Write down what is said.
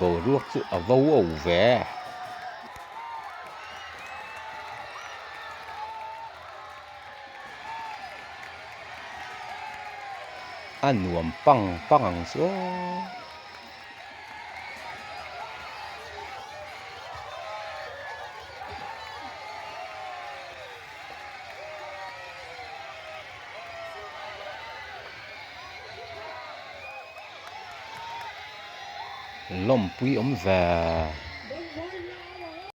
bầu ruột sự ở vâu ẩu vẻ ăn nuông băng băng số lom pui về